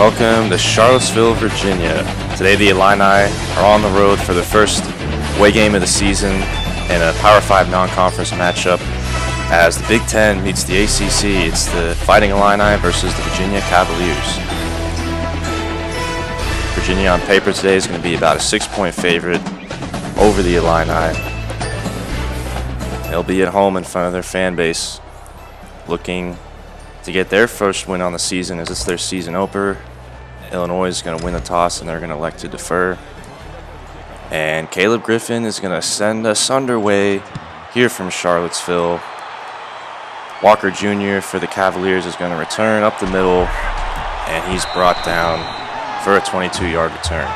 Welcome to Charlottesville, Virginia. Today the Illini are on the road for their first away game of the season in a Power 5 non-conference matchup as the Big Ten meets the ACC. It's the Fighting Illini versus the Virginia Cavaliers. Virginia on paper today is going to be about a 6-point favorite over the Illini. They'll be at home in front of their fan base looking to get their first win on the season as it's their season opener. Illinois is going to win the toss and they're going to elect to defer. And Caleb Griffin is going to send us underway here from Charlottesville. Walker Jr. for the Cavaliers is going to return up the middle, and he's brought down for a 22-yard return.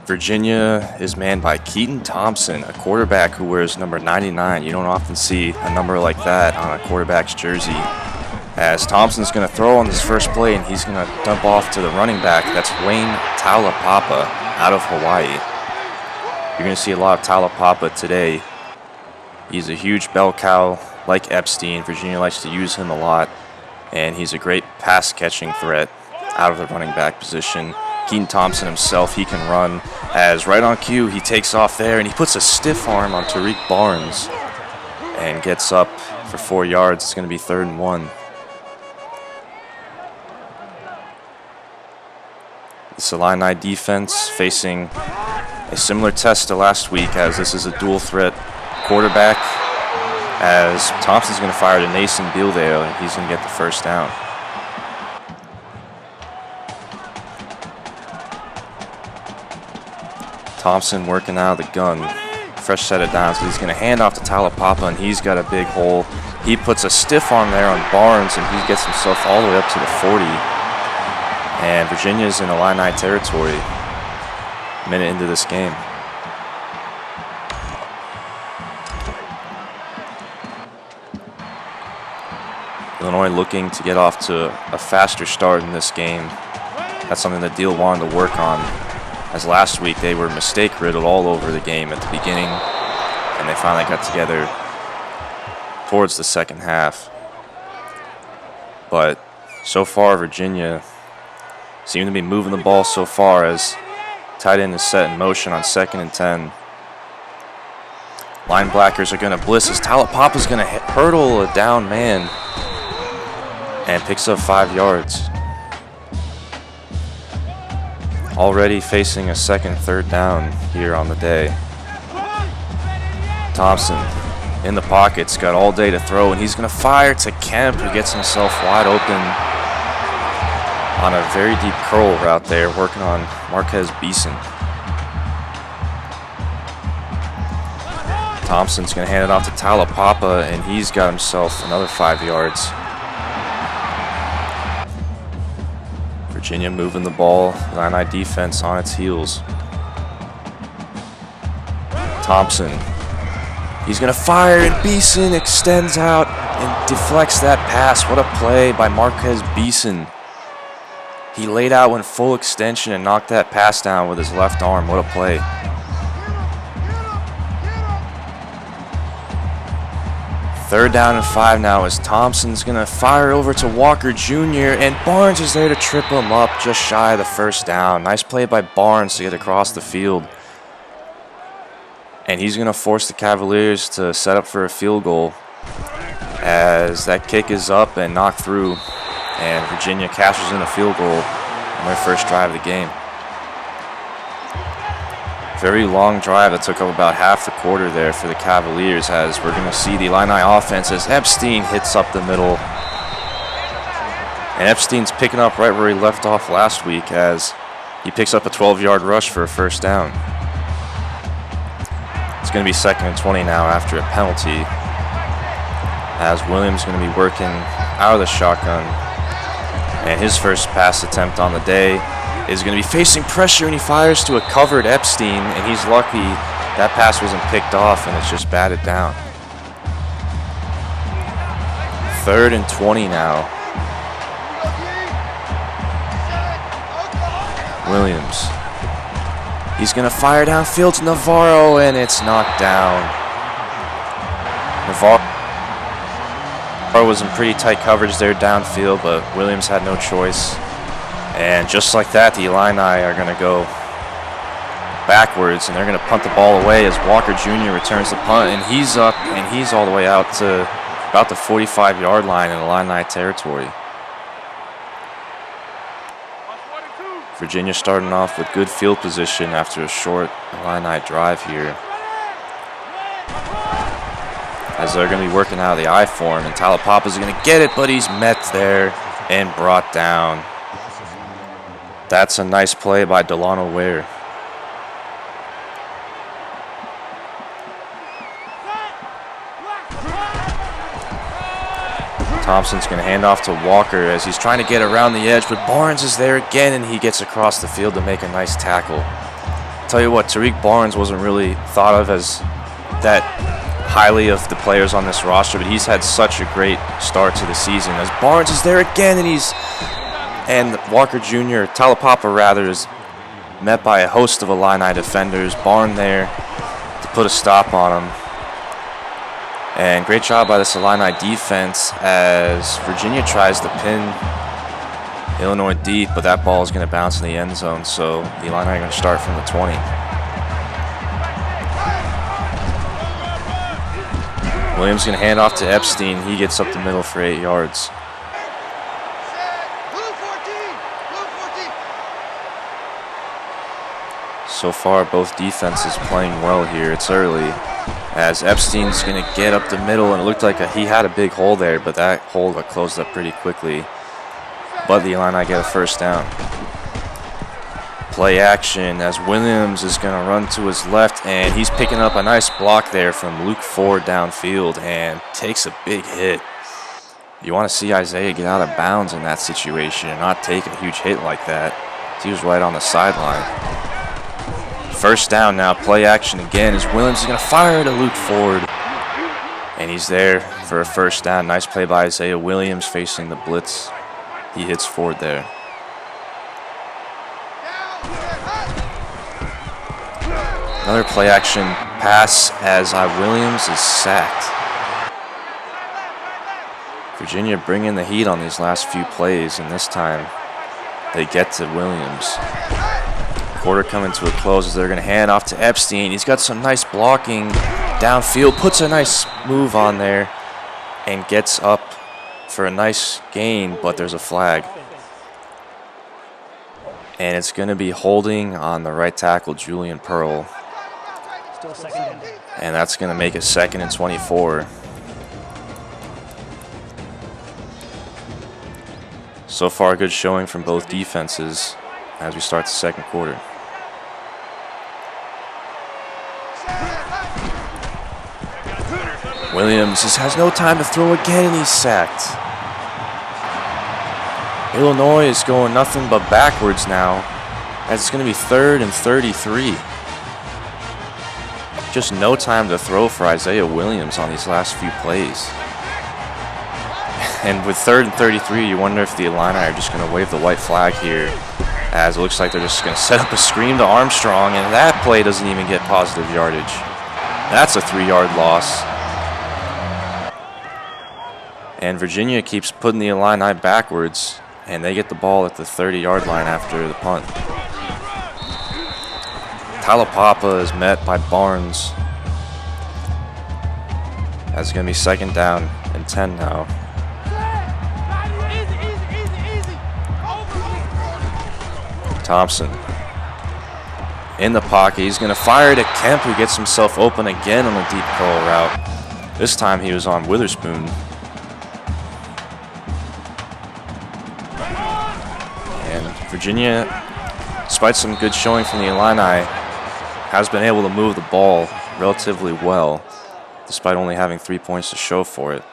Virginia is manned by Keaton Thompson, a quarterback who wears number 99. You don't often see a number like that on a quarterback's jersey. As Thompson's going to throw on this first play, and he's going to dump off to the running back. That's Wayne Taulapapa out of Hawaii. You're going to see a lot of Taulapapa today. He's a huge bell cow like Epstein. Virginia likes to use him a lot, and he's a great pass-catching threat out of the running back position. Keaton Thompson himself, he can run, as right on cue, he takes off there, and he puts a stiff arm on Tariq Barnes and gets up for 4 yards. It's going to be 3rd and 1. This Illini defense facing a similar test to last week, as this is a dual-threat quarterback, as Thompson's going to fire to Nason Bealdale, and he's going to get the first down. Thompson working out of the gun, fresh set of downs. So he's going to hand off to Taulapapa, and he's got a big hole. He puts a stiff arm there on Barnes, and he gets himself all the way up to the 40. And Virginia's in Illini territory a minute into this game. Illinois looking to get off to a faster start in this game. That's something that Deal wanted to work on, as last week they were mistake-riddled all over the game at the beginning, and they finally got together towards the second half. But so far, Virginia seem to be moving the ball so far, as tight end is set in motion on 2nd and 10. Linebackers are going to blitz as Taulapapa's going to hurdle a down man and picks up 5 yards. Already facing a 2nd, 3rd down here on the day. Thompson in the pocket's got all day to throw, and he's going to fire to Kemp, who gets himself wide open on a very deep curl route there, working on Marquez Beeson. Thompson's going to hand it off to Taulapapa, and he's got himself another 5 yards. Virginia moving the ball, Illini defense on its heels. Thompson, he's going to fire, and Beeson extends out and deflects that pass. What a play by Marquez Beeson. He laid out in full extension and knocked that pass down with his left arm. What a play. Third down and 5 now, as Thompson's going to fire over to Walker Jr., and Barnes is there to trip him up just shy of the first down. Nice play by Barnes to get across the field. And he's going to force the Cavaliers to set up for a field goal, as that kick is up and knocked through, and Virginia cashes in a field goal on their first drive of the game. Very long drive that took up about half the quarter there for the Cavaliers, as we're going to see the Illini offense as Epstein hits up the middle. And Epstein's picking up right where he left off last week, as he picks up a 12-yard rush for a first down. It's going to be 2nd and 20 now after a penalty, as Williams is going to be working out of the shotgun. And his first pass attempt on the day is going to be facing pressure, and he fires to a covered Epstein, and he's lucky that pass wasn't picked off and it's just batted down. 3rd and 20 now. Williams. He's going to fire downfield to Navarro, and it's knocked down. Was in pretty tight coverage there downfield, but Williams had no choice. And just like that, the Illini are going to go backwards, and they're going to punt the ball away as Walker Jr. returns the punt, and he's up, and he's all the way out to about the 45-yard line in Illini territory. Virginia starting off with good field position after a short Illini drive here, as they're going to be working out of the I form, and Talapapa's going to get it, but he's met there and brought down. That's a nice play by Delano Ware. Thompson's going to hand off to Walker as he's trying to get around the edge, but Barnes is there again, and he gets across the field to make a nice tackle. Tell you what, Tariq Barnes wasn't really thought of as that highly of the players on this roster, but he's had such a great start to the season as Barnes is there again, and Walker Jr., Talapapa rather, is met by a host of Illini defenders. Barnes there to put a stop on him. And great job by this Illini defense as Virginia tries to pin Illinois deep, but that ball is going to bounce in the end zone, so the Illini are going to start from the 20. Williams going to hand off to Epstein. He gets up the middle for 8 yards. So far, both defenses playing well here. It's early, as Epstein's going to get up the middle, and it looked like he had a big hole there, but that hole got closed up pretty quickly. But the Illini get a first down. Play action as Williams is going to run to his left, and he's picking up a nice block there from Luke Ford downfield and takes a big hit. You want to see Isaiah get out of bounds in that situation and not take a huge hit like that. He was right on the sideline. First down now, play action again as Williams is going to fire to Luke Ford. And he's there for a first down. Nice play by Isaiah Williams facing the blitz. He hits Ford there. Another play action pass as Williams is sacked. Virginia bringing the heat on these last few plays, and this time they get to Williams. Quarter coming to a close as they're going to hand off to Epstein. He's got some nice blocking downfield, puts a nice move on there, and gets up for a nice gain, but there's a flag. And it's going to be holding on the right tackle, Julian Pearl. And that's going to make it 2nd and 24. So far, good showing from both defenses as we start the second quarter. Williams just has no time to throw again, and he's sacked. Illinois is going nothing but backwards now, as it's going to be 3rd and 33. Just no time to throw for Isaiah Williams on these last few plays. And with 3rd and 33, you wonder if the Illini are just going to wave the white flag here, as it looks like they're just going to set up a screen to Armstrong, and that play doesn't even get positive yardage. That's a 3-yard loss. And Virginia keeps putting the Illini backwards, and they get the ball at the 30-yard line after the punt. Talapapa is met by Barnes. That's going to be 2nd down and 10 now. Thompson in the pocket. He's going to fire to Kemp, who gets himself open again on the deep curl route. This time he was on Witherspoon. And Virginia, despite some good showing from the Illini, has been able to move the ball relatively well, despite only having 3 points to show for it.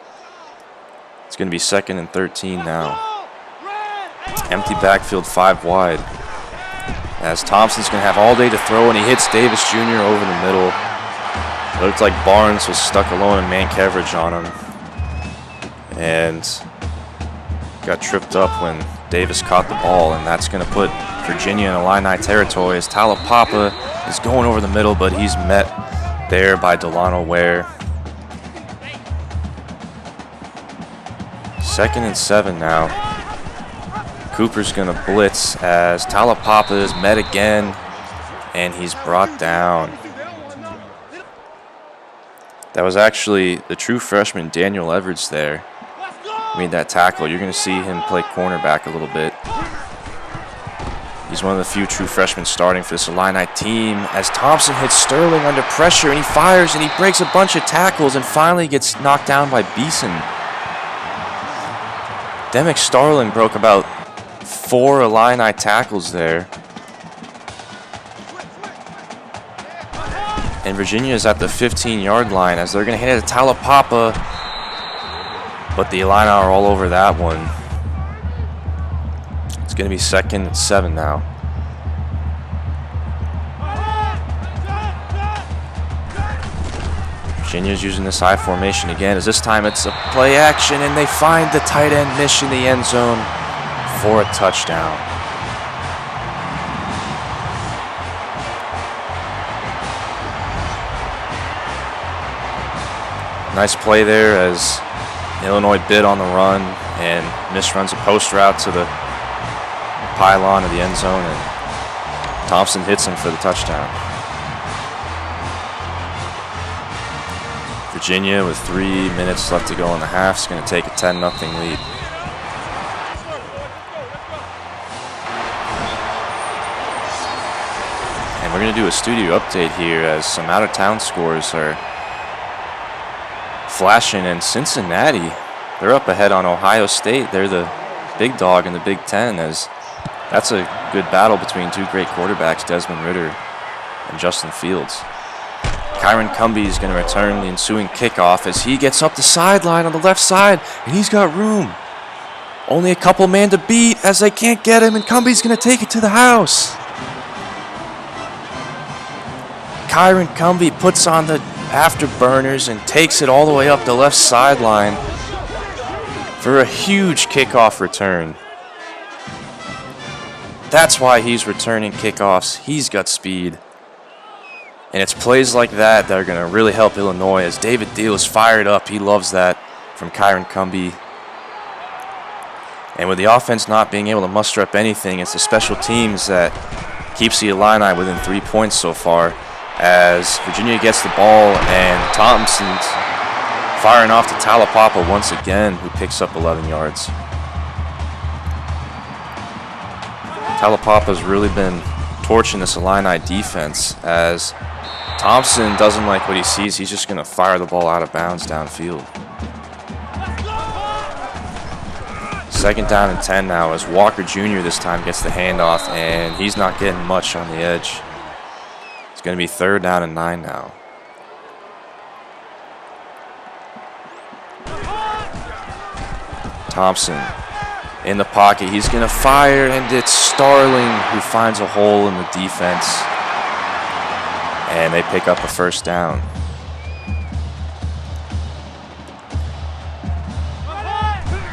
It's going to be 2nd and 13 now. Empty backfield, 5 wide. As Thompson's going to have all day to throw, and he hits Davis Jr. over the middle. It looked like Barnes was stuck alone in man coverage on him, and got tripped up when Davis caught the ball, and that's going to put Virginia in Illini territory as Talapapa is going over the middle, but he's met there by Delano Ware. 2nd and 7 now. Cooper's going to blitz as Talapapa is met again, and he's brought down. That was actually the true freshman Daniel Everett there. Made that tackle. You're going to see him play cornerback a little bit. He's one of the few true freshmen starting for this Illini team as Thompson hits Sterling under pressure, and he fires and he breaks a bunch of tackles and finally gets knocked down by Beeson. Demick Starling broke about 4 Illini tackles there. And Virginia is at the 15-yard line as they're going to hit it to Talapapa, but the Illini are all over that one. It's going to be 2nd and 7 now. Virginia's using this high formation again, as this time it's a play action, and they find the tight end Mish in the end zone for a touchdown. Nice play there as Illinois bid on the run, and Mish runs a post route to the pylon of the end zone, and Thompson hits him for the touchdown. Virginia, with 3 minutes left to go in the half, is going to take a 10-0 lead. And we're going to do a studio update here as some out-of-town scores are flashing. In Cincinnati, they're up ahead on Ohio State. They're the big dog in the Big Ten, as that's a good battle between 2 great quarterbacks, Desmond Ridder and Justin Fields. Kyron Cumbie is going to return the ensuing kickoff as he gets up the sideline on the left side, and he's got room. Only a couple man to beat as they can't get him, and Cumbie's going to take it to the house. Kyron Cumbie puts on the afterburners and takes it all the way up the left sideline for a huge kickoff return. That's why he's returning kickoffs. He's got speed. And it's plays like that that are going to really help Illinois, as David Deal is fired up. He loves that from Kyron Cumbie. And with the offense not being able to muster up anything, it's the special teams that keeps the Illini within 3 points so far, as Virginia gets the ball and Thompson's firing off to Talapapa once again, who picks up 11 yards. Talapapa's really been torching this Illini defense, as Thompson doesn't like what he sees. He's just going to fire the ball out of bounds downfield. 2nd down and 10 now, as Walker Jr. this time gets the handoff, and he's not getting much on the edge. It's going to be 3rd down and 9 now. Thompson in the pocket. He's going to fire, and it's Starling who finds a hole in the defense. And they pick up a 1st down.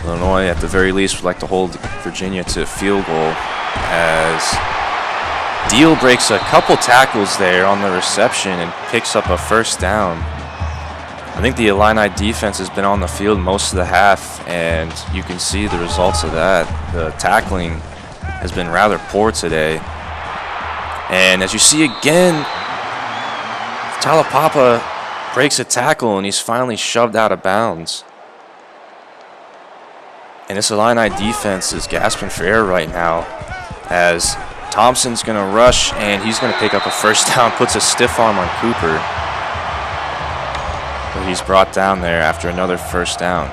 Illinois, at the very least, would like to hold Virginia to a field goal, as Deal breaks a couple tackles there on the reception and picks up a 1st down. I think the Illini defense has been on the field most of the half, and you can see the results of that. The tackling has been rather poor today. And as you see again, Talapapa breaks a tackle, and he's finally shoved out of bounds. And this Illini defense is gasping for air right now, as Thompson's going to rush, and he's going to pick up a 1st down, puts a stiff arm on Cooper. But he's brought down there after another 1st down.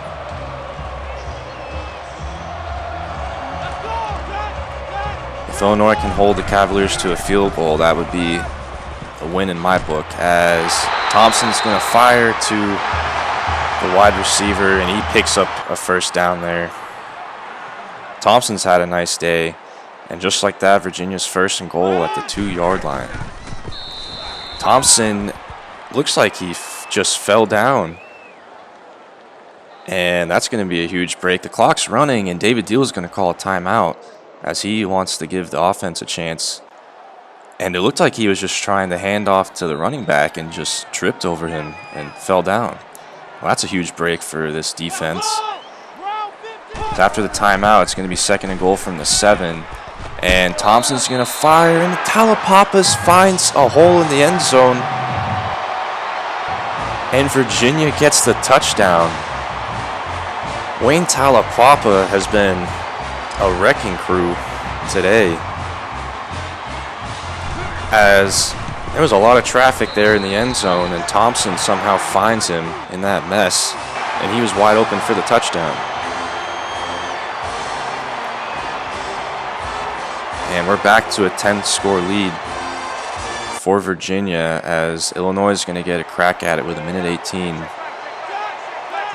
If Illinois can hold the Cavaliers to a field goal, that would be a win in my book, as Thompson's going to fire to the wide receiver, and he picks up a 1st down there. Thompson's had a nice day, and just like that, Virginia's 1st and goal at the 2-yard line. Thompson looks like he just fell down, and that's going to be a huge break. The clock's running, and David Deal is going to call a timeout, as he wants to give the offense a chance. And it looked like he was just trying to hand off to the running back and just tripped over him and fell down. Well, that's a huge break for this defense. After the timeout, it's going to be 2nd and goal from the 7. And Thompson's going to fire, and Talapapas finds a hole in the end zone. And Virginia gets the touchdown. Wayne Talapapa has been a wrecking crew today, as there was a lot of traffic there in the end zone, and Thompson somehow finds him in that mess, and he was wide open for the touchdown. And we're back to a 10-score lead for Virginia, as Illinois is going to get a crack at it with 1:18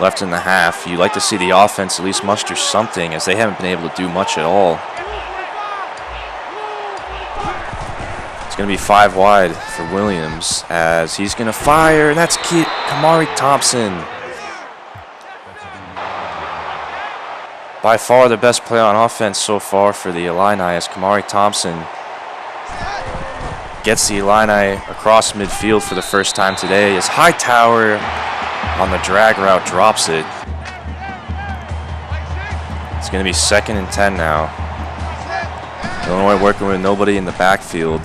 left in the half. You'd like to see the offense at least muster something, as they haven't been able to do much at all. It's going to be 5 wide for Williams, as he's going to fire, and that's Kamari Thompson. By far the best play on offense so far for the Illini, as Kamari Thompson gets the Illini across midfield for the first time today, as Hightower on the drag route drops it. It's going to be 2nd and 10 now. Illinois working with nobody in the backfield,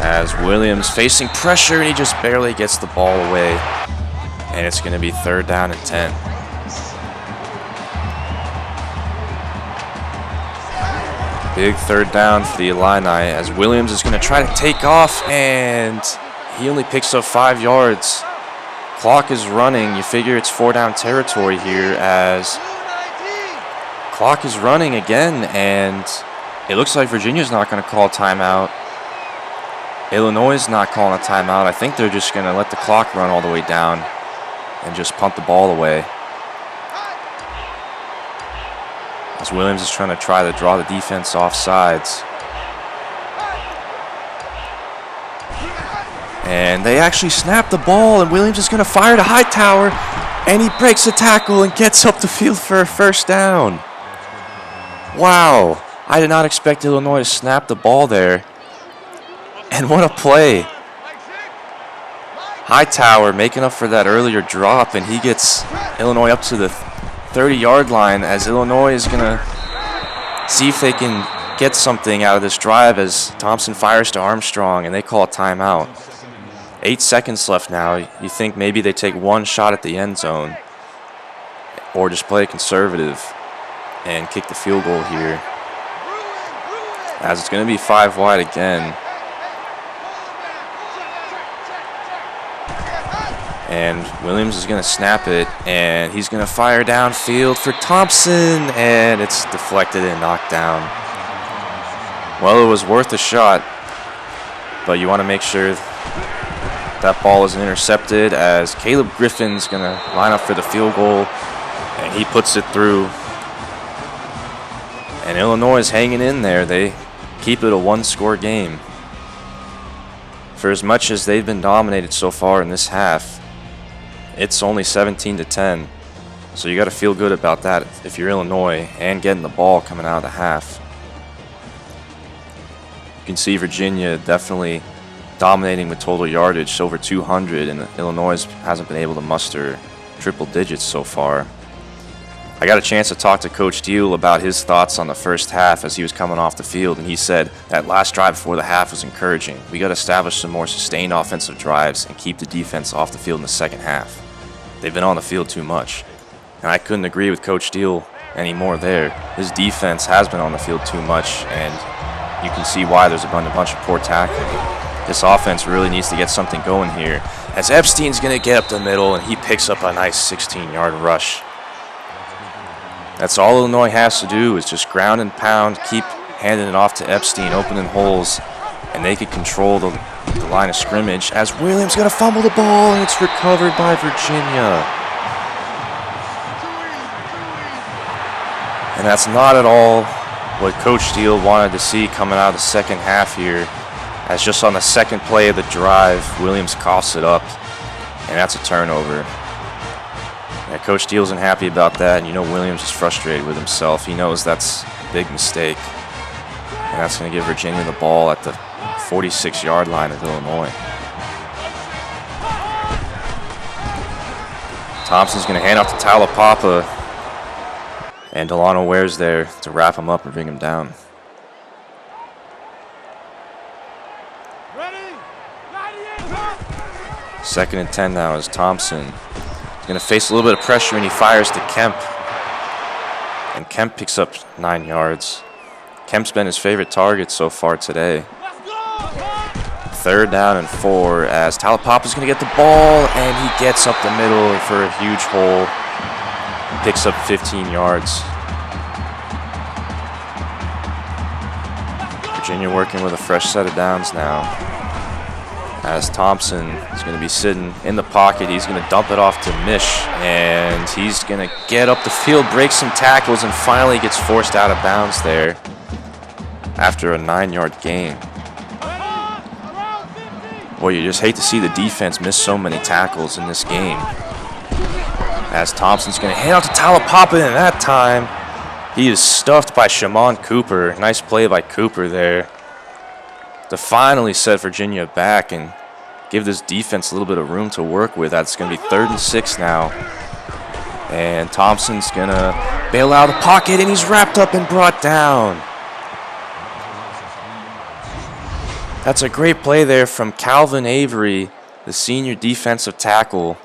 as Williams facing pressure, and he just barely gets the ball away. And it's going to be 3rd down and 10. Big 3rd down for the Illini, as Williams is going to try to take off, and he only picks up 5 yards. Clock is running. You figure it's 4-down territory here, as clock is running again, and it looks like Virginia's not going to call a timeout. Illinois is not calling a timeout. I think they're just going to let the clock run all the way down and just punt the ball away, as Williams is trying to draw the defense off sides. And they actually snap the ball, and Williams is going to fire to Hightower, and he breaks a tackle and gets up the field for a 1st down. Wow, I did not expect Illinois to snap the ball there. And what a play. Hightower making up for that earlier drop, and he gets Illinois up to the 30-yard line, as Illinois is going to see if they can get something out of this drive, as Thompson fires to Armstrong, and they call a timeout. 8 seconds left now. You think maybe they take one shot at the end zone, or just play conservative and kick the field goal here, as it's going to be 5 wide again. And Williams is going to snap it, and he's going to fire downfield for Thompson, and it's deflected and knocked down. Well, it was worth a shot, but you want to make sure that ball isn't intercepted, as Caleb Griffin's going to line up for the field goal, and he puts it through. And Illinois is hanging in there. They keep it a 1-score game. For as much as they've been dominated so far in this half, it's only 17-10, so you got to feel good about that if you're Illinois, and getting the ball coming out of the half. You can see Virginia definitely dominating with total yardage, over 200, and Illinois hasn't been able to muster triple digits so far. I got a chance to talk to Coach Deal about his thoughts on the first half as he was coming off the field, and he said that last drive before the half was encouraging. We got to establish some more sustained offensive drives and keep the defense off the field in the second half. They've been on the field too much. And I couldn't agree with Coach Deal anymore there. His defense has been on the field too much, and you can see why there's been a bunch of poor tackling. This offense really needs to get something going here, as Epstein's going to get up the middle, and he picks up a nice 16-yard rush. That's all Illinois has to do, is just ground and pound, keep handing it off to Epstein, opening holes, and they could control the line of scrimmage, as Williams going to fumble the ball, and it's recovered by Virginia. And that's not at all what Coach Steele wanted to see coming out of the second half here, as just on the second play of the drive, Williams coughs it up, and that's a turnover. Yeah, Coach Steele isn't happy about that, and you know Williams is frustrated with himself. He knows that's a big mistake, and that's going to give Virginia the ball at the 46-yard line of Illinois. Thompson's going to hand off to Talapapa, And Delano Ware's there to wrap him up and bring him down. Second and 10 now as Thompson. He's going to face a little bit of pressure and he fires to Kemp. And Kemp picks up 9 yards. Kemp's been his favorite target so far today. Third down and 4 as Talapapa's going to get the ball and he gets up the middle for a huge hole. Picks up 15 yards. Virginia working with a fresh set of downs now. As Thompson is going to be sitting in the pocket, he's going to dump it off to Mish, and he's going to get up the field, break some tackles, and finally gets forced out of bounds there after a 9-yard gain. Boy, you just hate to see the defense miss so many tackles in this game. As Thompson's going to hand out to Talapapa, and that time he is stuffed by Shaman Cooper. Nice play by Cooper there to finally set Virginia back and give this defense a little bit of room to work with. That's going to be 3rd and 6 now. And Thompson's going to bail out of the pocket, and he's wrapped up and brought down. That's a great play there from Calvin Avery, the senior defensive tackle.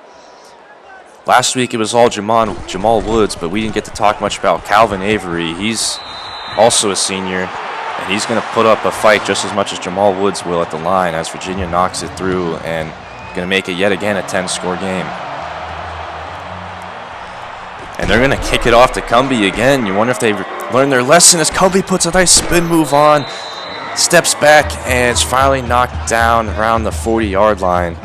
Last week it was all Jamal Woods, but we didn't get to talk much about Calvin Avery. He's also a senior, and he's going to put up a fight just as much as Jamal Woods will at the line as Virginia knocks it through and going to make it yet again a 10-score game. And they're going to kick it off to Cumbie again. You wonder if they learned their lesson as Cumbie puts a nice spin move on, steps back, and it's finally knocked down around the 40-yard line.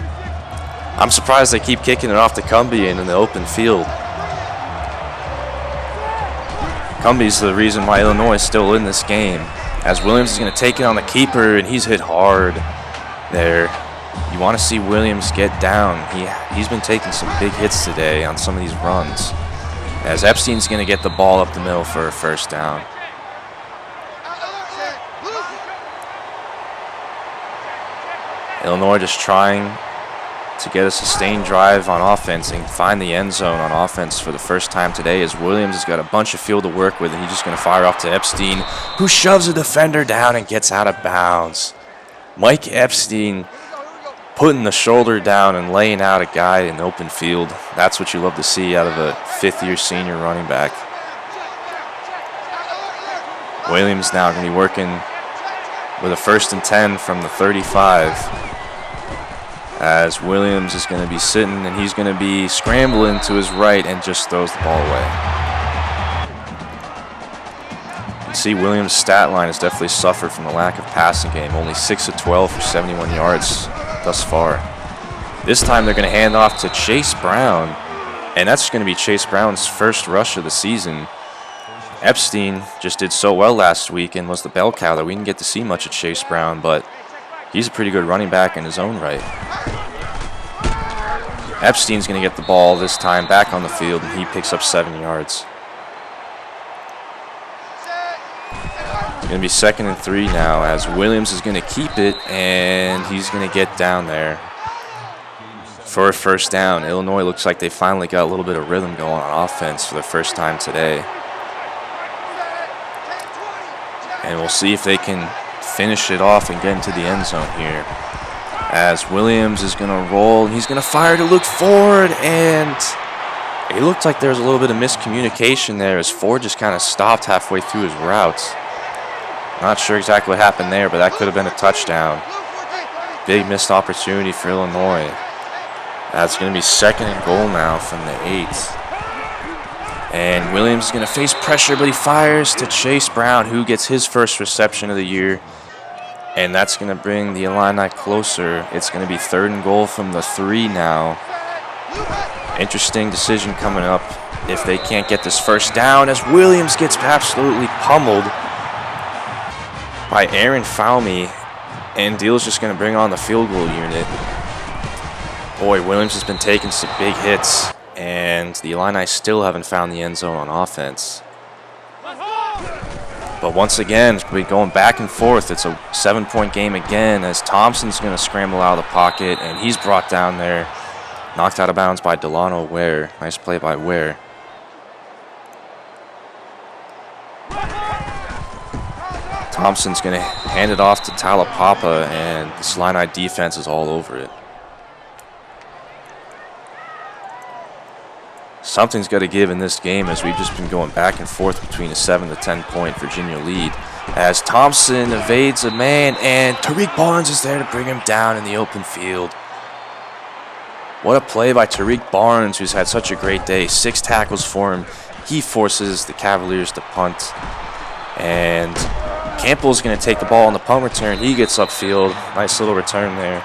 I'm surprised they keep kicking it off to Cumbie and in the open field. Cumbie's the reason why Illinois is still in this game, as Williams is going to take it on the keeper, and he's hit hard there. You want to see Williams get down. He's been taking some big hits today on some of these runs, as Epstein's going to get the ball up the middle for a first down. Illinois just trying to get a sustained drive on offense and find the end zone on offense for the first time today, as Williams has got a bunch of field to work with, and he's just going to fire off to Epstein, who shoves a defender down and gets out of bounds. Mike Epstein putting the shoulder down and laying out a guy in the open field. That's what you love to see out of a fifth-year senior running back. Williams now going to be working with a 1st and 10 from the 35. As Williams is going to be sitting, and he's going to be scrambling to his right and just throws the ball away. You can see Williams' stat line has definitely suffered from the lack of passing game. Only 6 of 12 for 71 yards thus far. This time they're going to hand off to Chase Brown, and that's going to be Chase Brown's first rush of the season. Epstein just did so well last week and was the bell cow that we didn't get to see much of Chase Brown, but he's a pretty good running back in his own right. Epstein's going to get the ball this time back on the field, and he picks up 7 yards. It's going to be 2nd and 3 now, as Williams is going to keep it, and he's going to get down there for a first down. Illinois looks like they finally got a little bit of rhythm going on offense for the first time today. And we'll see if they can finish it off and get into the end zone here, as Williams is going to roll, and he's going to fire to Luke Ford, and it looked like there was a little bit of miscommunication there as Ford just kind of stopped halfway through his routes. Not sure exactly what happened there, but that could have been a touchdown. Big missed opportunity for Illinois. That's going to be 2nd and goal now from the 8th. And Williams is going to face pressure, but he fires to Chase Brown, who gets his first reception of the year. And that's going to bring the Illini closer. It's going to be 3rd and goal from the 3 now. Interesting decision coming up if they can't get this first down, as Williams gets absolutely pummeled by Aaron Faume, and Deal's just going to bring on the field goal unit. Boy, Williams has been taking some big hits, and the Illini still haven't found the end zone on offense. But once again, it's going to be going back and forth. It's a 7-point game again, as Thompson's going to scramble out of the pocket, and he's brought down there, knocked out of bounds by Delano Ware. Nice play by Ware. Thompson's going to hand it off to Talapapa, and this Illini defense is all over it. Something's got to give in this game, as we've just been going back and forth between a 7 to 10 point Virginia lead. As Thompson evades a man, and Tariq Barnes is there to bring him down in the open field. What a play by Tariq Barnes, who's had such a great day. 6 tackles for him. He forces the Cavaliers to punt. And Campbell's going to take the ball on the punt return. He gets upfield. Nice little return there.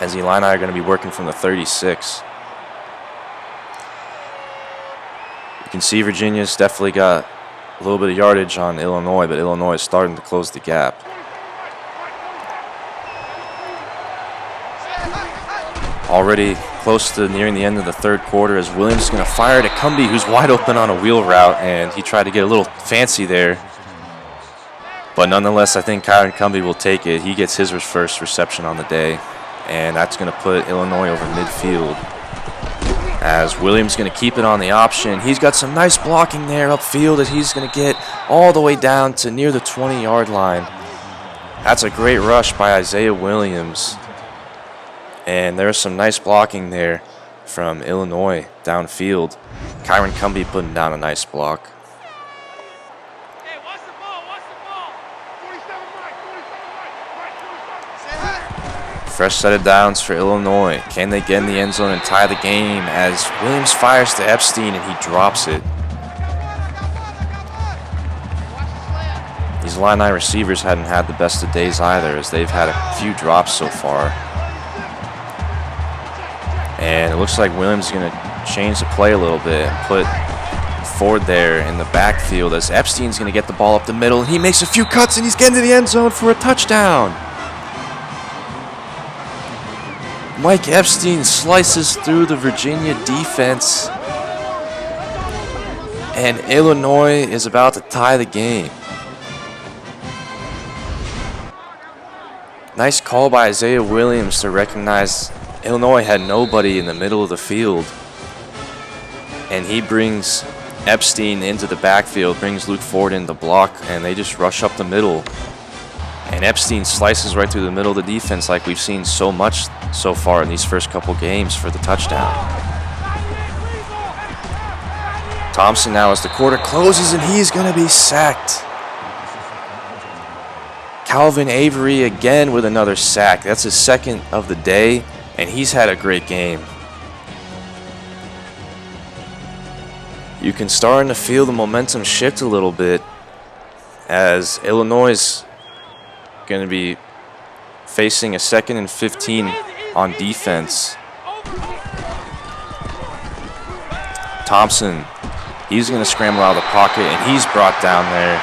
As the Illini are going to be working from the 36. You can see Virginia's definitely got a little bit of yardage on Illinois, but Illinois is starting to close the gap. Already close to nearing the end of the third quarter, as Williams is going to fire to Cumbie, who's wide open on a wheel route, and he tried to get a little fancy there. But nonetheless, I think Kyron Cumbie will take it. He gets his first reception on the day, and that's going to put Illinois over midfield. As Williams going to keep it on the option. He's got some nice blocking there upfield, as he's going to get all the way down to near the 20-yard line. That's a great rush by Isaiah Williams. And there's some nice blocking there from Illinois downfield. Kyron Cumbie putting down a nice block. Fresh set of downs for Illinois. Can they get in the end zone and tie the game, as Williams fires to Epstein and he drops it. These Illini receivers hadn't had the best of days either, as they've had a few drops so far. And it looks like Williams is going to change the play a little bit and put Ford there in the backfield, as Epstein's going to get the ball up the middle. And he makes a few cuts and he's getting to the end zone for a touchdown. Mike Epstein slices through the Virginia defense, and Illinois is about to tie the game. Nice call by Isaiah Williams to recognize Illinois had nobody in the middle of the field, and he brings Epstein into the backfield, brings Luke Ford in the block, and they just rush up the middle. And Epstein slices right through the middle of the defense, like we've seen so much so far in these first couple games, for the touchdown. Thompson now, as the quarter closes, and he's going to be sacked. Calvin Avery again with another sack. That's his second of the day, and he's had a great game. You can start to feel the momentum shift a little bit, as Illinois is going to be facing a 2nd and 15 on defense. Thompson, he's going to scramble out of the pocket, and he's brought down there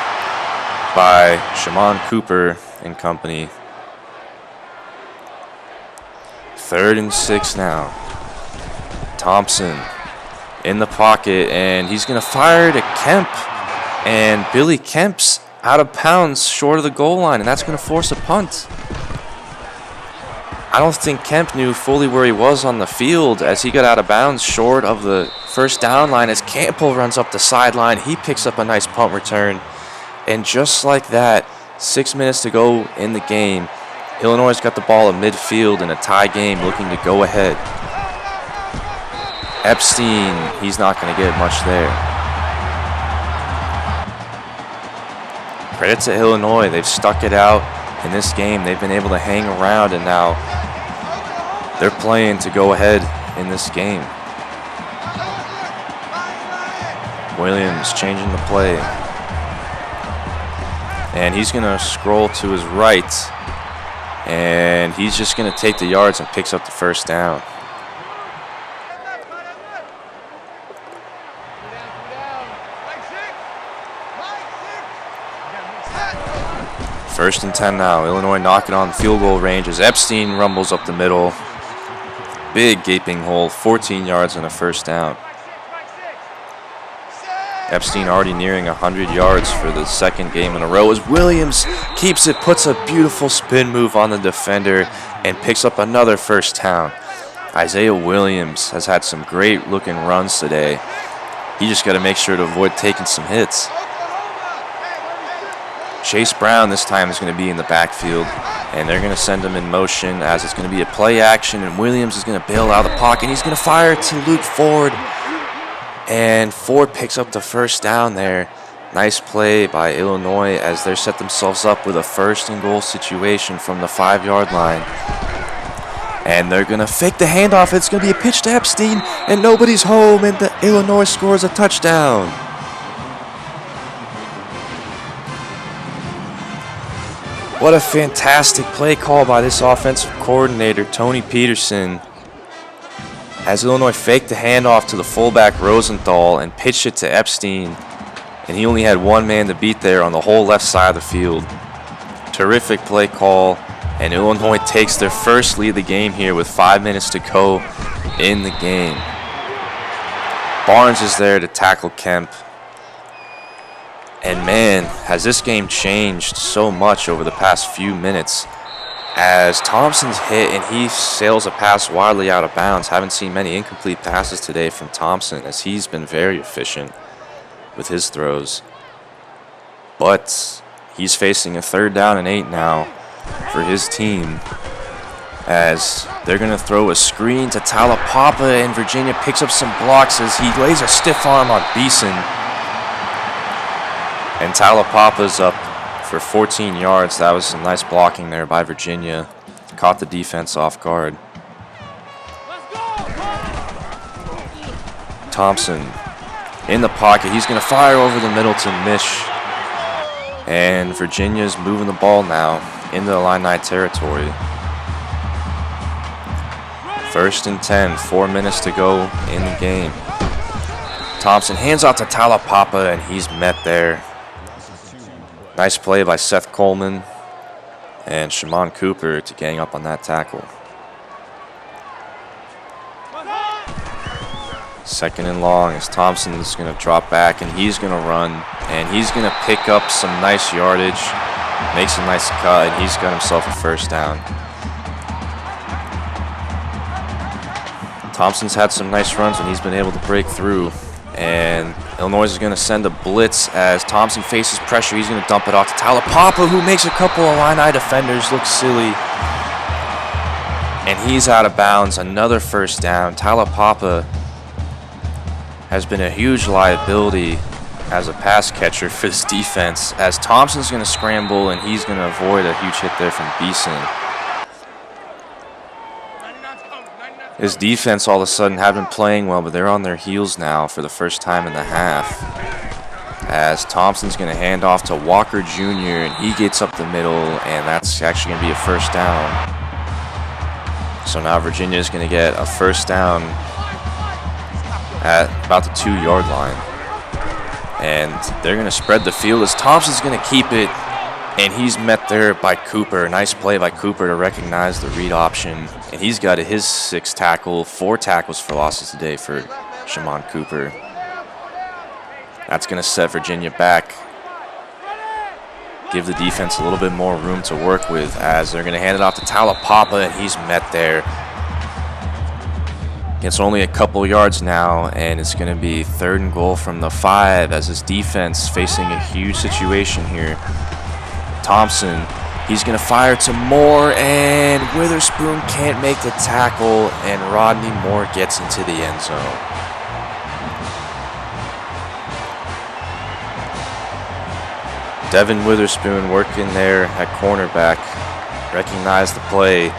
by Shaman Cooper and company. 3rd and 6 now. Thompson in the pocket, and he's going to fire to Kemp, and Billy Kemp's out of bounds short of the goal line, and that's going to force a punt. I don't think Kemp knew fully where he was on the field, as he got out of bounds short of the first down line. As Campbell runs up the sideline, he picks up a nice punt return. And just like that, 6 minutes to go in the game, Illinois got the ball at midfield in a tie game, looking to go ahead. Epstein, he's not going to get much there. Credit to Illinois, they've stuck it out in this game. They've been able to hang around, and now they're playing to go ahead in this game. Williams changing the play. And he's going to scroll to his right, and he's just going to take the yards and picks up the first down. First and 10 now. Illinois knocking on field goal range as Epstein rumbles up the middle. Big gaping hole, 14 yards and a first down. Epstein already nearing 100 yards for the 2nd game in a row, as Williams keeps it, puts a beautiful spin move on the defender, and picks up another first down. Isaiah Williams has had some great looking runs today. He just got to make sure to avoid taking some hits. Chase Brown this time is going to be in the backfield, and they're going to send him in motion as it's going to be a play action, and Williams is going to bail out of the pocket. He's going to fire to Luke Ford, and Ford picks up the first down there. Nice play by Illinois as they set themselves up with a 1st and goal situation from the 5-yard line. And they're going to fake the handoff. It's going to be a pitch to Epstein, and nobody's home, and the Illinois scores a touchdown. What a fantastic play call by this offensive coordinator, Tony Peterson, as Illinois faked the handoff to the fullback Rosenthal and pitched it to Epstein, and he only had one man to beat there on the whole left side of the field. Terrific play call, and Illinois takes their first lead of the game here with 5 minutes to go in the game. Barnes is there to tackle Kemp. And man, has this game changed so much over the past few minutes as Thompson's hit and he sails a pass wildly out of bounds. Haven't seen many incomplete passes today from Thompson as he's been very efficient with his throws. But he's facing a 3rd down and 8 now for his team as they're going to throw a screen to Talapapa, and Virginia picks up some blocks as he lays a stiff arm on Beeson. And Talapapa's up for 14 yards. That was some nice blocking there by Virginia. Caught the defense off guard. Thompson in the pocket. He's going to fire over the middle to Mish. And Virginia's moving the ball now into Illini territory. 1st and 10, 4 minutes to go in the game. Thompson hands off to Talapapa, and he's met there. Nice play by Seth Coleman and Shimon Cooper to gang up on that tackle. 2nd and long as Thompson is going to drop back, and he's going to run, and he's going to pick up some nice yardage, makes a nice cut, and he's got himself a 1st down. Thompson's had some nice runs when he's been able to break through. And Illinois is going to send a blitz as Thompson faces pressure. He's going to dump it off to Talapapa, who makes a couple of Illini defenders look silly. And he's out of bounds. Another 1st down. Talapapa has been a huge liability as a pass catcher for this defense, as Thompson's going to scramble, and he's going to avoid a huge hit there from Beeson. His defense all of a sudden have been playing well, but they're on their heels now for the first time in the half. As Thompson's going to hand off to Walker Jr., and he gets up the middle, and that's actually going to be a 1st down. So now Virginia's going to get a 1st down at about the 2-yard line. And they're going to spread the field as Thompson's going to keep it, and he's met there by Cooper. Nice play by Cooper to recognize the read option. And he's got his 6th tackle, 4 tackles for losses today for Shimon Cooper. That's going to set Virginia back. Give the defense a little bit more room to work with as they're going to hand it off to Talapapa, and he's met there. It's only a couple yards now, and it's going to be 3rd and goal from the 5 as his defense facing a huge situation here. Thompson, he's going to fire to Moore, and Witherspoon can't make the tackle, and Rodney Moore gets into the end zone. Devin Witherspoon working there at cornerback, recognized the play.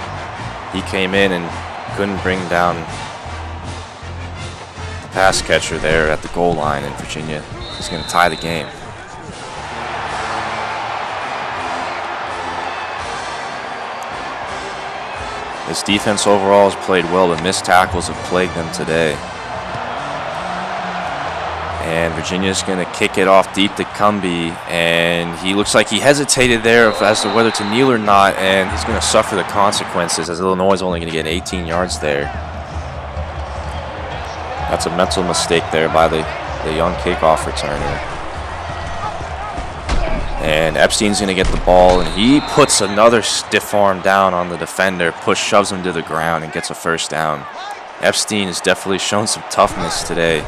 He came in and couldn't bring down the pass catcher there at the goal line, and Virginia is going to tie the game. This defense overall has played well, but missed tackles have plagued them today. And Virginia's going to kick it off deep to Cumbie, and he looks like he hesitated there as to whether to kneel or not, and he's going to suffer the consequences as Illinois is only going to get 18 yards there. That's a mental mistake there by the young kickoff returner. And Epstein's going to get the ball, and he puts another stiff arm down on the defender, shoves him to the ground, and gets a 1st down. Epstein has definitely shown some toughness today.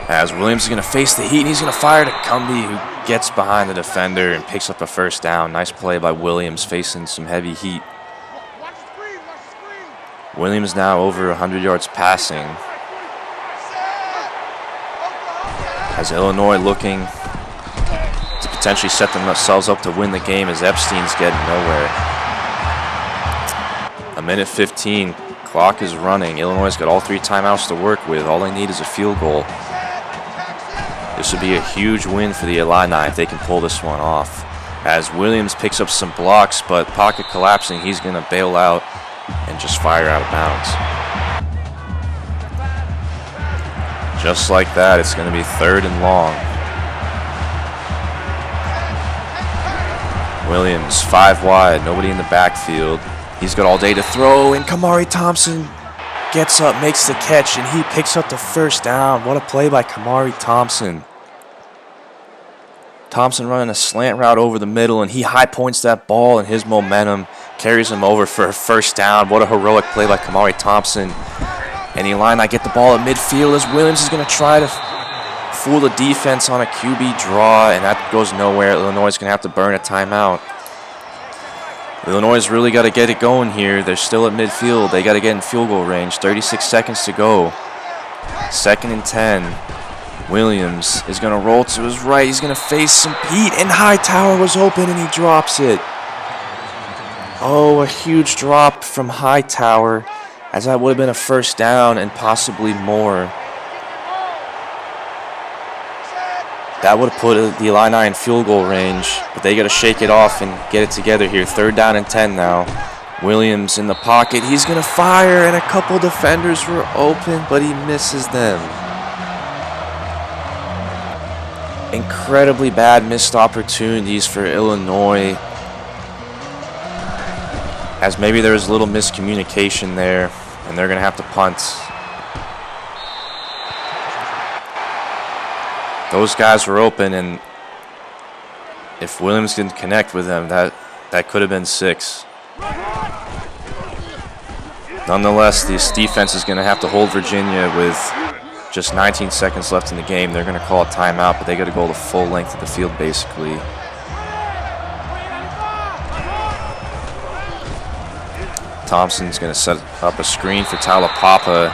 As Williams is going to face the heat, and he's going to fire to Cumbie, who gets behind the defender and picks up a first down. Nice play by Williams, facing some heavy heat. Williams now over 100 yards passing. As Illinois looking to potentially set themselves up to win the game, as Epstein's getting nowhere. 1:15, clock is running. Illinois has got all 3 timeouts to work with. All they need is a field goal. This would be a huge win for the Illini if they can pull this one off. As Williams picks up some blocks, but pocket collapsing, he's going to bail out and just fire out of bounds. Just like that, it's going to be 3rd and long. Williams, 5 wide, nobody in the backfield. He's got all day to throw, and Kamari Thompson gets up, makes the catch, and he picks up the first down. What a play by Kamari Thompson. Thompson running a slant route over the middle, and he high points that ball, and his momentum carries him over for a first down. What a heroic play by Kamari Thompson. And the Illini get the ball at midfield as Williams is going to try to fool the defense on a QB draw, and that goes nowhere. Illinois is going to have to burn a timeout. Illinois has really got to get it going here. They're still at midfield. They got to get in field goal range. 36 seconds to go. 2nd and 10. Williams is going to roll to his right. He's going to face some heat, and Hightower was open, and he drops it. Oh, a huge drop from Hightower, as that would have been a first down and possibly more. That would have put the Illini in field goal range, but they got to shake it off and get it together here. 3rd down and 10 now. Williams in the pocket. He's going to fire, and a couple defenders were open, but he misses them. Incredibly bad missed opportunities for Illinois, as maybe there was a little miscommunication there, and they're going to have to punt. Those guys were open, and if Williams didn't connect with them, that could have been 6. Nonetheless, this defense is going to have to hold Virginia with just 19 seconds left in the game. They're going to call a timeout, but they got to go the full length of the field, basically. Thompson's going to set up a screen for Talapapa,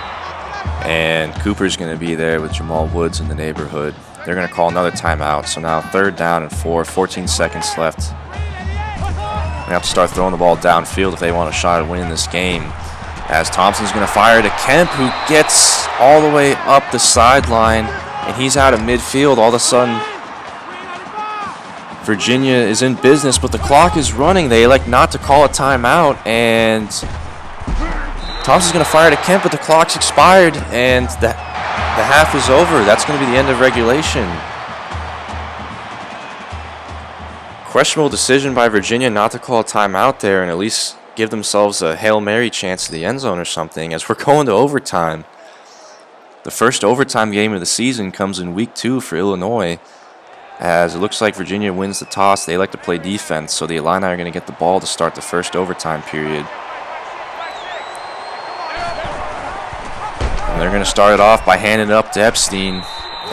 and Cooper's going to be there with Jamal Woods in the neighborhood. They're going to call another timeout, so now 3rd down and 4, 14 seconds left. They have to start throwing the ball downfield if they want a shot at winning this game. As Thompson's going to fire to Kemp, who gets all the way up the sideline, and he's out of midfield. All of a sudden, Virginia is in business, but the clock is running. They elect not to call a timeout, and Thompson's going to fire to Kemp, but the clock's expired, and the half is over. That's going to be the end of regulation. Questionable decision by Virginia not to call a timeout there and at least give themselves a Hail Mary chance to the end zone or something, as we're going to overtime. The first overtime game of the season comes in week 2 for Illinois, as it looks like Virginia wins the toss. They like to play defense, so the Illini are going to get the ball to start the first overtime period. And they're going to start it off by handing it up to Epstein,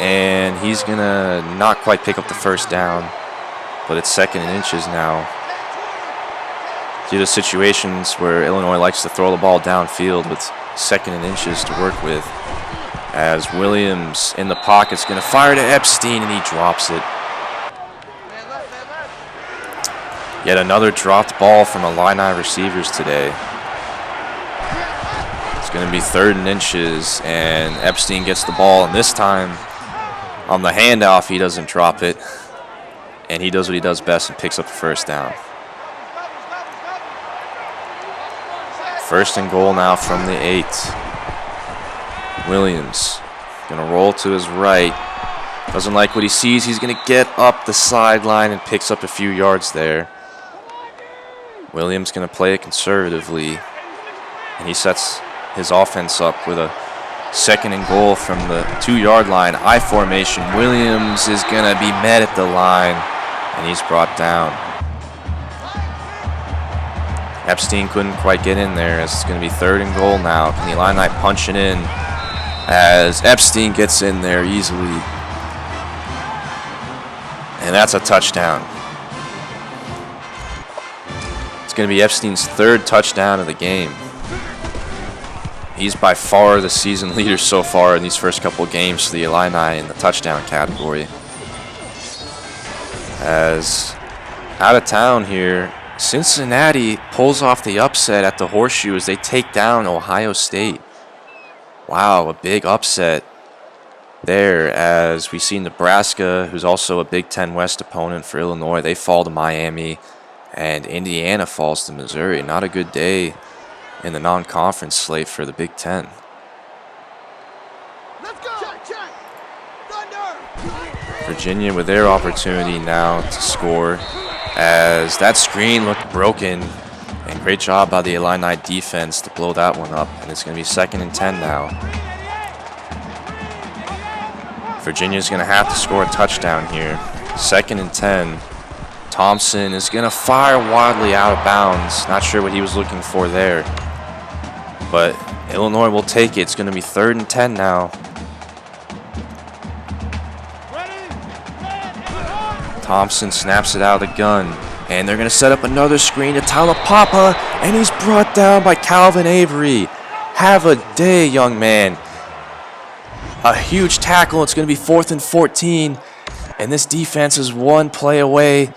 and he's going to not quite pick up the first down, but it's 2nd and inches now. Due to situations where Illinois likes to throw the ball downfield with 2nd and inches to work with, as Williams in the pocket is going to fire to Epstein, and he drops it. Yet another dropped ball from Illini receivers today. It's going to be 3rd and inches, and Epstein gets the ball, and this time on the handoff he doesn't drop it, and he does what he does best and picks up the first down. 1st and goal now from the 8. Williams going to roll to his right. Doesn't like what he sees. He's going to get up the sideline and picks up a few yards there. Williams going to play it conservatively, and he sets his offense up with a 2nd and goal from the 2-yard line. I formation. Williams is going to be met at the line, and he's brought down. Epstein couldn't quite get in there, as it's going to be 3rd and goal now. Can the Illini punch it in, as Epstein gets in there easily. And that's a touchdown. It's going to be Epstein's 3rd touchdown of the game. He's by far the season leader so far in these first couple of games for the Illini in the touchdown category. As out of town here, Cincinnati pulls off the upset at the Horseshoe as they take down Ohio State. Wow, a big upset there as we see Nebraska, who's also a Big Ten West opponent for Illinois. They fall to Miami, and Indiana falls to Missouri. Not a good day in the non-conference slate for the Big Ten. Let's go. Check. Thunder. Virginia with their opportunity now to score as that screen looked broken, and great job by the Illini defense to blow that one up, and it's going to be 2nd and 10 now. Virginia's going to have to score a touchdown here. 2nd and 10. Thompson is going to fire wildly out of bounds. Not sure what he was looking for there. But Illinois will take it. It's going to be 3rd and 10 now. Thompson snaps it out of the gun. And they're going to set up another screen to Talapapa. And he's brought down by Calvin Avery. Have a day, young man. A huge tackle. It's going to be 4th and 14. And this defense is one play away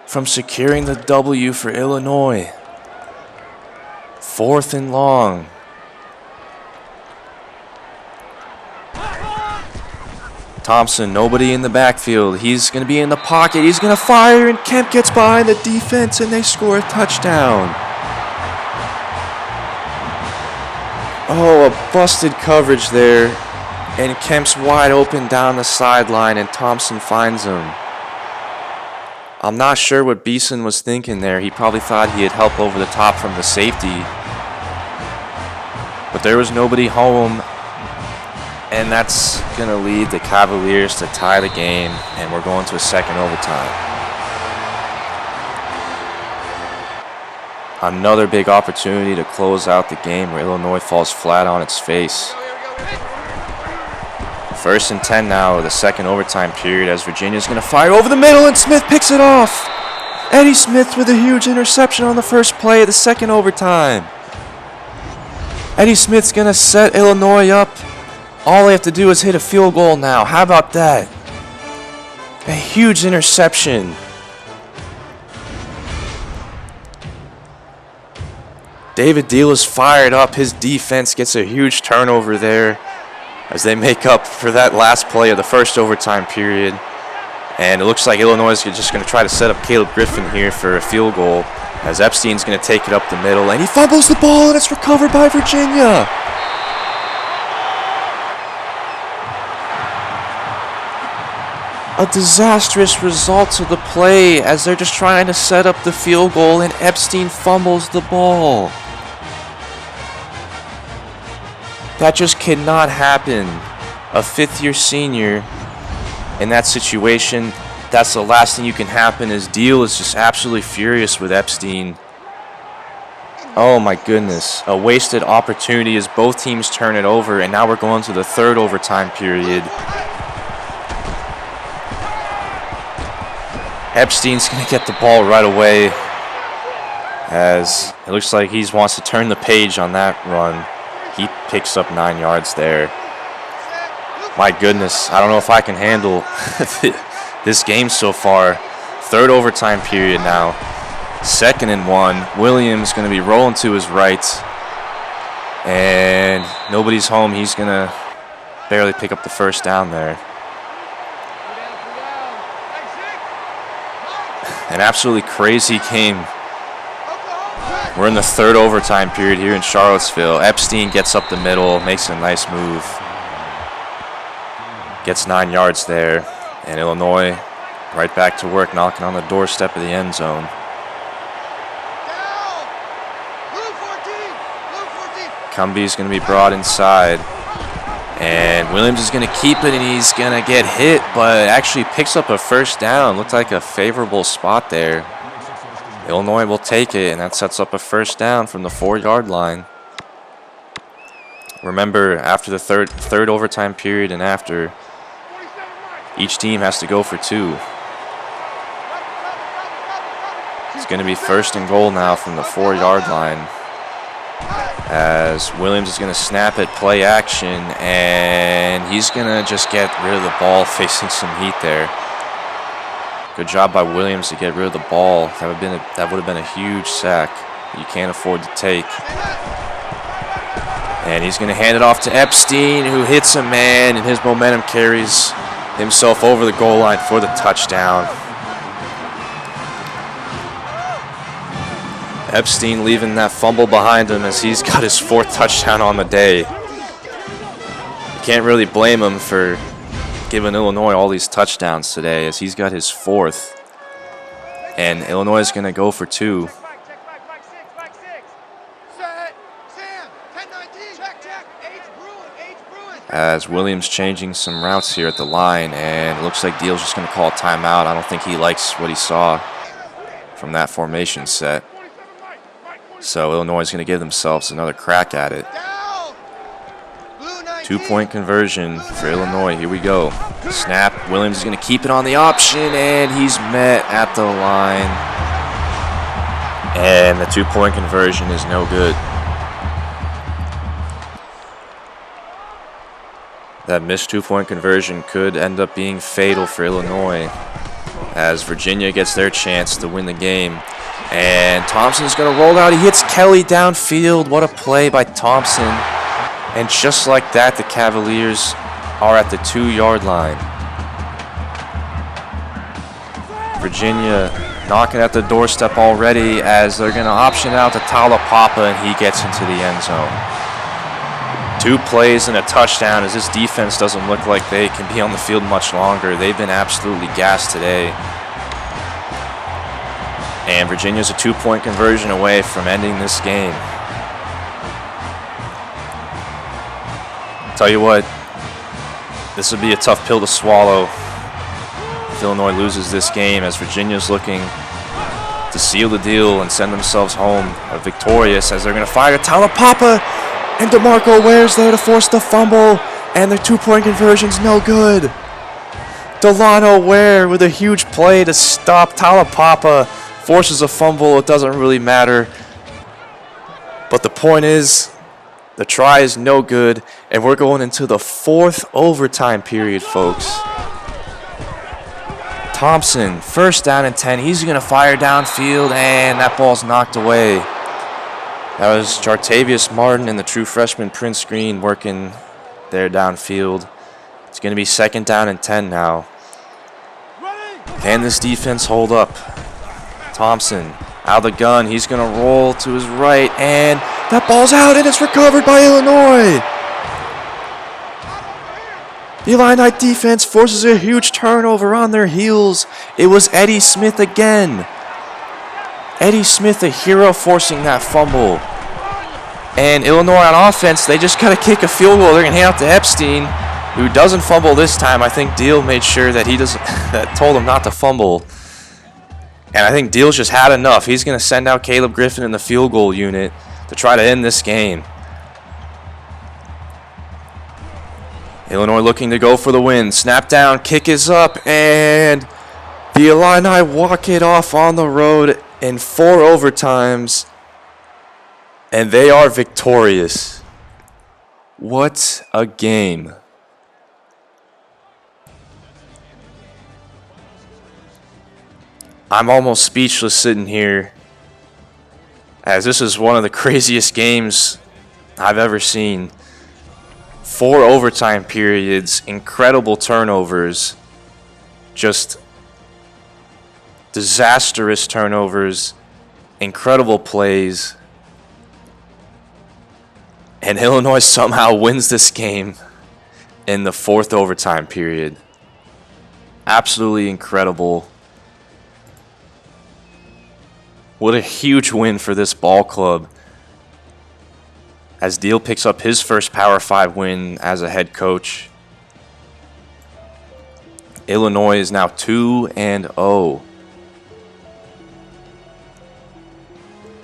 from securing the W for Illinois. 4th and long. Thompson, nobody in the backfield. He's going to be in the pocket. He's going to fire, and Kemp gets behind the defense, and they score a touchdown. Oh, a busted coverage there. And Kemp's wide open down the sideline, and Thompson finds him. I'm not sure what Beeson was thinking there. He probably thought he had help over the top from the safety. But there was nobody home. And that's going to lead the Cavaliers to tie the game, and we're going to a 2nd overtime. Another big opportunity to close out the game where Illinois falls flat on its face. 1st and 10 now of the 2nd overtime period as Virginia's going to fire over the middle, and Smith picks it off. Eddie Smith with a huge interception on the first play of the 2nd overtime. Eddie Smith's going to set Illinois up. All they have to do is hit a field goal now. How about that? A huge interception. David Deal is fired up. His defense gets a huge turnover there as they make up for that last play of the 1st overtime period. And it looks like Illinois is just going to try to set up Caleb Griffin here for a field goal as Epstein's going to take it up the middle. And he fumbles the ball, and it's recovered by Virginia. A disastrous result to the play as they're just trying to set up the field goal, and Epstein fumbles the ball. That just cannot happen. A 5th-year senior in that situation, that's the last thing you can happen. Is Deal is just absolutely furious with Epstein. Oh my goodness. A wasted opportunity as both teams turn it over, and now we're going to the 3rd overtime period. Epstein's going to get the ball right away as it looks like he wants to turn the page on that run. He picks up 9 yards there. My goodness, I don't know if I can handle this game so far. 3rd overtime period now. 2nd and 1. Williams going to be rolling to his right. And nobody's home. He's going to barely pick up the 1st down there. An absolutely crazy game. We're in the 3rd overtime period here in Charlottesville. Epstein gets up the middle, makes a nice move. Gets 9 yards there. And Illinois right back to work, knocking on the doorstep of the end zone. Cumby's going to be brought inside. And Williams is going to keep it, and he's going to get hit, but actually picks up a 1st down. Looked like a favorable spot there. Illinois will take it, and that sets up a 1st down from the 4-yard line. Remember, after the third overtime period and after, each team has to go for 2. It's going to be 1st and goal now from the 4-yard line, as Williams is going to snap it, play action, and he's going to just get rid of the ball, facing some heat there. Good job by Williams to get rid of the ball. That would have been a huge sack that you can't afford to take. And he's going to hand it off to Epstein, who hits a man, and his momentum carries himself over the goal line for the touchdown. Epstein leaving that fumble behind him as he's got his 4th touchdown on the day. You can't really blame him for giving Illinois all these touchdowns today, as he's got his 4th. And Illinois is going to go for 2. As Williams changing some routes here at the line, and it looks like Deal's just going to call a timeout. I don't think he likes what he saw from that formation set. So Illinois is going to give themselves another crack at it. 2-point conversion for Illinois. Here we go. Snap. Williams is going to keep it on the option, and he's met at the line. And the 2-point conversion is no good. That missed 2-point conversion could end up being fatal for Illinois, as Virginia gets their chance to win the game. And Thompson's going to roll out. He hits Kelly downfield. What a play by Thompson. And just like that, the Cavaliers are at the 2-yard line. Virginia knocking at the doorstep already, as they're going to option out to Talapapa, and he gets into the end zone. 2 plays and a touchdown, as this defense doesn't look like they can be on the field much longer. They've been absolutely gassed today. And Virginia's a 2-point conversion away from ending this game. Tell you what, this would be a tough pill to swallow if Illinois loses this game, as Virginia's looking to seal the deal and send themselves home victorious, as they're going to fire Talapapa, and DeMarco Ware's there to force the fumble, and the 2-point conversion's no good. Delano Ware with a huge play to stop Talapapa, forces a fumble. It doesn't really matter. But the point is, the try is no good, and we're going into the 4th overtime period, folks. Thompson, 1st down and 10. He's going to fire downfield, and that ball's knocked away. That was Jartavius Martin and the true freshman Prince Green working there downfield. It's going to be 2nd down and 10 now. Can this defense hold up? Thompson out of the gun. He's going to roll to his right, and that ball's out, and it's recovered by Illinois. The Illini defense forces a huge turnover on their heels. It was Eddie Smith again. Eddie Smith, a hero, forcing that fumble. And Illinois on offense, they just got to kick a field goal. They're going to hand out to Epstein, who doesn't fumble this time. I think Deal made sure that he doesn't that told him not to fumble. And I think Deal's just had enough. He's going to send out Caleb Griffin in the field goal unit to try to end this game. Illinois looking to go for the win. Snap down, kick is up, and the Illini walk it off on the road in 4 overtimes, and they are victorious. What a game. I'm almost speechless sitting here, as this is one of the craziest games I've ever seen. 4 overtime periods, incredible turnovers, just disastrous turnovers, incredible plays, and Illinois somehow wins this game in the 4th overtime period. Absolutely incredible. What a huge win for this ball club, as Deal picks up his first Power 5 win as a head coach. Illinois is now 2-0.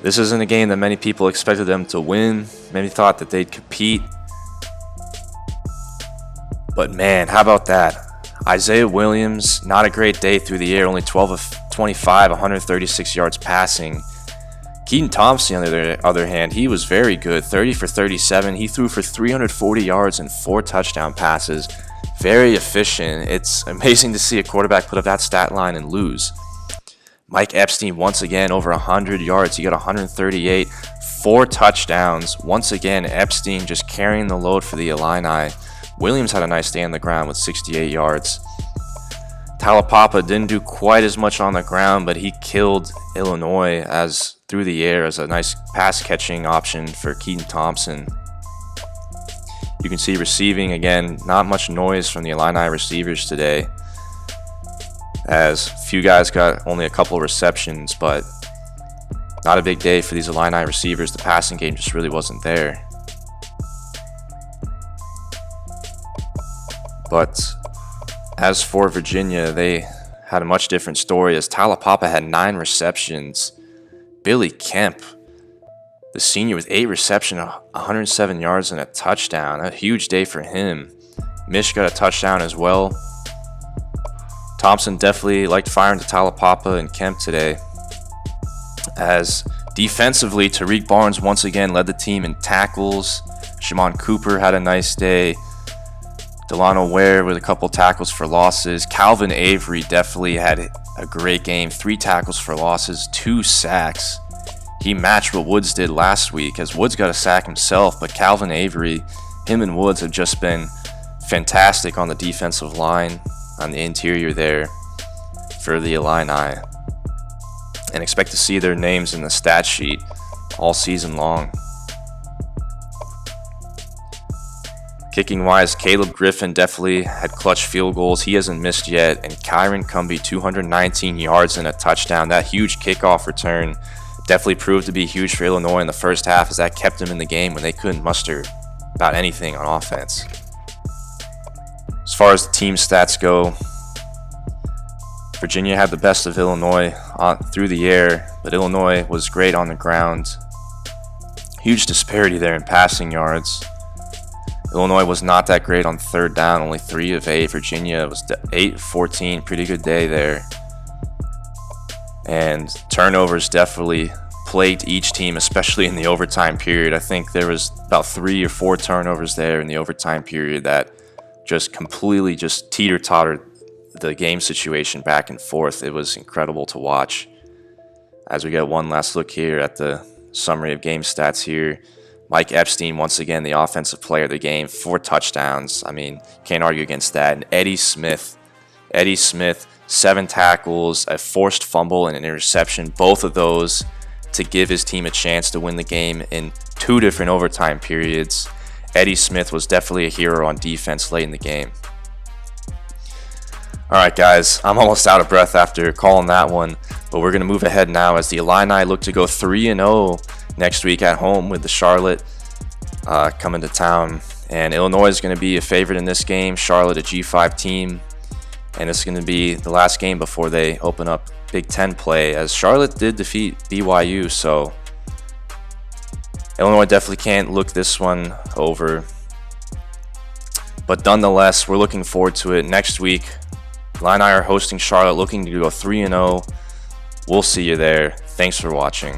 This isn't a game that many people expected them to win. Many thought that they'd compete. But man, how about that? Isaiah Williams, not a great day through the air, only 12 of 25, 136 yards passing. Keaton Thompson, on the other hand, he was very good, 30 for 37. He threw for 340 yards and 4 touchdown passes. Very efficient. It's amazing to see a quarterback put up that stat line and lose. Mike Epstein, once again, over 100 yards. He got 138, 4 touchdowns. Once again, Epstein just carrying the load for the Illini. Williams had a nice day on the ground with 68 yards. Talapapa didn't do quite as much on the ground, but he killed Illinois as through the air as a nice pass catching option for Keaton Thompson. You can see receiving, again, not much noise from the Illini receivers today, as few guys got only a couple receptions, but not a big day for these Illini receivers. The passing game just really wasn't there. But as for Virginia, they had a much different story, as Talapapa had 9 receptions. Billy Kemp, the senior, with 8 receptions, 107 yards and a touchdown. A huge day for him. Mish got a touchdown as well. Thompson definitely liked firing to Talapapa and Kemp today. As defensively, Tariq Barnes once again led the team in tackles. Shimon Cooper had a nice day. Delano Ware with a couple tackles for losses. Calvin Avery definitely had a great game. 3 tackles for losses, 2 sacks. He matched what Woods did last week, as Woods got a sack himself, but Calvin Avery, him and Woods have just been fantastic on the defensive line, on the interior there for the Illini. And expect to see their names in the stat sheet all season long. Kicking wise, Caleb Griffin definitely had clutch field goals. He hasn't missed yet. And Kyron Cumby, 219 yards and a touchdown. That huge kickoff return definitely proved to be huge for Illinois in the first half, as that kept them in the game when they couldn't muster about anything on offense. As far as the team stats go, Virginia had the best of Illinois through the air, but Illinois was great on the ground. Huge disparity there in passing yards. Illinois was not that great on third down, only 3 of 8. Virginia was 8 of 14, pretty good day there. And turnovers definitely plagued each team, especially in the overtime period. I think there was about 3 or 4 turnovers there in the overtime period that just completely just teeter-tottered the game situation back and forth. It was incredible to watch. As we get one last look here at the summary of game stats here, Mike Epstein, once again, the offensive player of the game, 4 touchdowns. I mean, can't argue against that. And Eddie Smith, 7 tackles, a forced fumble, and an interception. Both of those to give his team a chance to win the game in 2 different overtime periods. Eddie Smith was definitely a hero on defense late in the game. All right, guys, I'm almost out of breath after calling that one, but we're going to move ahead now as the Illini look to go 3-0 next week at home with the Charlotte coming to town. And Illinois is going to be a favorite in this game. Charlotte, a G5 team. And it's going to be the last game before they open up Big Ten play, as Charlotte did defeat BYU. So Illinois definitely can't look this one over. But nonetheless, we're looking forward to it. Next week, Illini are hosting Charlotte, looking to go 3-0. We'll see you there. Thanks for watching.